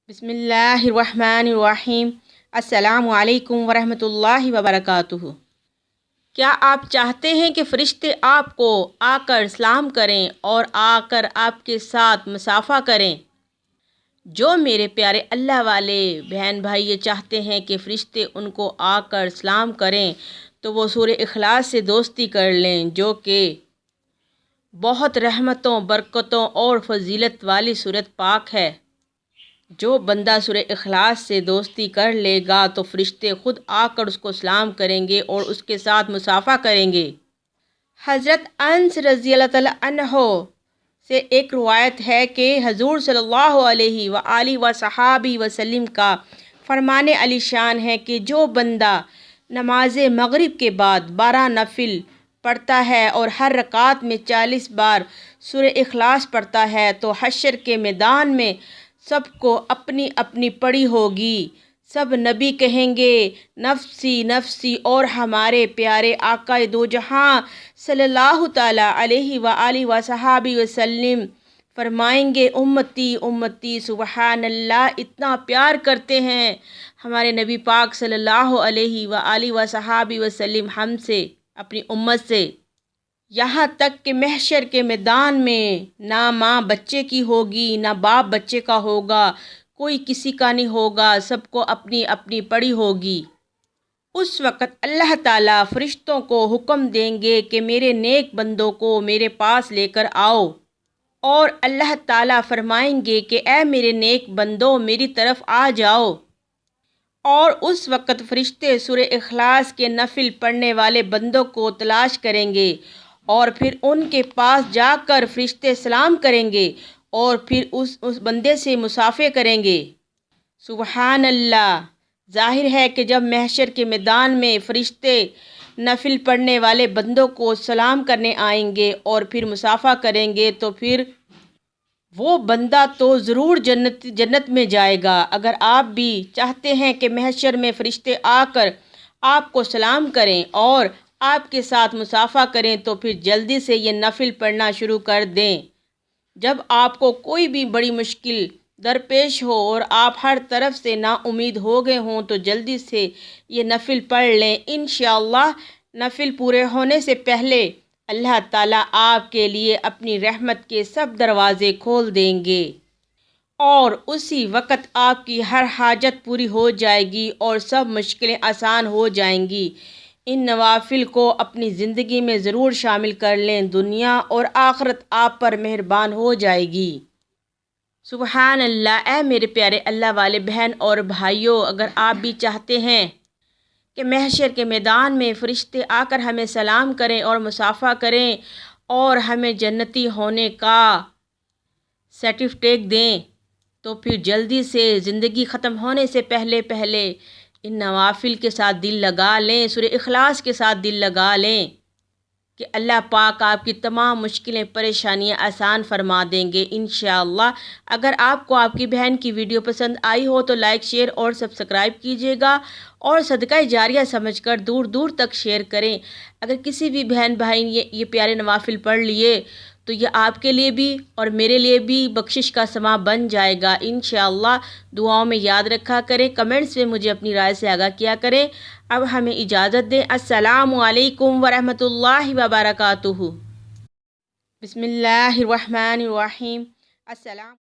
بسم اللہ الرحمن الرحیم۔ السلام علیکم ورحمۃ اللہ وبرکاتہ۔ کیا آپ چاہتے ہیں کہ فرشتے آپ کو آ کر سلام کریں اور آ کر آپ کے ساتھ مصافحہ کریں؟ جو میرے پیارے اللہ والے بہن بھائی یہ چاہتے ہیں کہ فرشتے ان کو آ کر سلام کریں تو وہ سورہ اخلاص سے دوستی کر لیں، جو کہ بہت رحمتوں، برکتوں اور فضیلت والی سورۃ پاک ہے۔ جو بندہ سورہ اخلاص سے دوستی کر لے گا تو فرشتے خود آ کر اس کو سلام کریں گے اور اس کے ساتھ مصافحہ کریں گے۔ حضرت انس رضی اللہ تعالیٰ عنہ سے ایک روایت ہے کہ حضور صلی اللہ علیہ وآلہ وصحابہ وسلم کا فرمان علی شان ہے کہ جو بندہ نماز مغرب کے بعد 12 نفل پڑھتا ہے اور ہر رکعت میں 40 بار سورہ اخلاص پڑھتا ہے تو حشر کے میدان میں سب کو اپنی اپنی پڑی ہوگی۔ سب نبی کہیں گے نفسی نفسی، اور ہمارے پیارے آقا دو جہاں صلی اللہ تعالیٰ علیہ وآلہ وصحابہ وسلم فرمائیں گے امتی امتی۔ سبحان اللہ، اتنا پیار کرتے ہیں ہمارے نبی پاک صلی اللہ علیہ وآلہ وصحابہ وسلم ہم سے، اپنی امت سے، یہاں تک کہ محشر کے میدان میں نہ ماں بچے کی ہوگی، نہ باپ بچے کا ہوگا، کوئی کسی کا نہیں ہوگا، سب کو اپنی اپنی پڑی ہوگی۔ اس وقت اللہ تعالیٰ فرشتوں کو حکم دیں گے کہ میرے نیک بندوں کو میرے پاس لے کر آؤ، اور اللہ تعالیٰ فرمائیں گے کہ اے میرے نیک بندوں میری طرف آ جاؤ، اور اس وقت فرشتے سورہ اخلاص کے نفل پڑھنے والے بندوں کو تلاش کریں گے، اور پھر ان کے پاس جا کر فرشتے سلام کریں گے اور پھر اس بندے سے مصافحہ کریں گے۔ سبحان اللہ! ظاہر ہے کہ جب محشر کے میدان میں فرشتے نفل پڑھنے والے بندوں کو سلام کرنے آئیں گے اور پھر مصافحہ کریں گے تو پھر وہ بندہ تو ضرور جنت میں جائے گا۔ اگر آپ بھی چاہتے ہیں کہ محشر میں فرشتے آ کر آپ کو سلام کریں اور آپ کے ساتھ مصافحہ کریں تو پھر جلدی سے یہ نفل پڑھنا شروع کر دیں۔ جب آپ کو کوئی بھی بڑی مشکل درپیش ہو اور آپ ہر طرف سے نا امید ہو گئے ہوں تو جلدی سے یہ نفل پڑھ لیں۔ انشاءاللہ نفل پورے ہونے سے پہلے اللہ تعالیٰ آپ کے لیے اپنی رحمت کے سب دروازے کھول دیں گے، اور اسی وقت آپ کی ہر حاجت پوری ہو جائے گی اور سب مشکلیں آسان ہو جائیں گی۔ ان نوافل کو اپنی زندگی میں ضرور شامل کر لیں، دنیا اور آخرت آپ پر مہربان ہو جائے گی۔ سبحان اللہ! اے میرے پیارے اللہ والے بہن اور بھائیوں، اگر آپ بھی چاہتے ہیں کہ محشر کے میدان میں فرشتے آ کر ہمیں سلام کریں اور مصافحہ کریں اور ہمیں جنتی ہونے کا سرٹیفکیٹ دیں، تو پھر جلدی سے زندگی ختم ہونے سے پہلے ان نوافل کے ساتھ دل لگا لیں، سورہ اخلاص کے ساتھ دل لگا لیں کہ اللہ پاک آپ کی تمام مشکلیں پریشانیاں آسان فرما دیں گے انشاءاللہ۔ اگر آپ کو آپ کی بہن کی ویڈیو پسند آئی ہو تو لائک، شیئر اور سبسکرائب کیجیے گا، اور صدقہ جاریہ سمجھ کر دور دور تک شیئر کریں۔ اگر کسی بھی بہن بھائی نے یہ پیارے نوافل پڑھ لیے تو یہ آپ کے لیے بھی اور میرے لیے بھی بخشش کا سماں بن جائے گا انشاءاللہ۔ دعاؤں میں یاد رکھا کریں، کمنٹس میں مجھے اپنی رائے سے آگاہ کیا کریں۔ اب ہمیں اجازت دیں۔ السلام علیکم ورحمۃ اللہ وبرکاتہ۔ بسم اللہ الرحمن الرحیم۔ السلام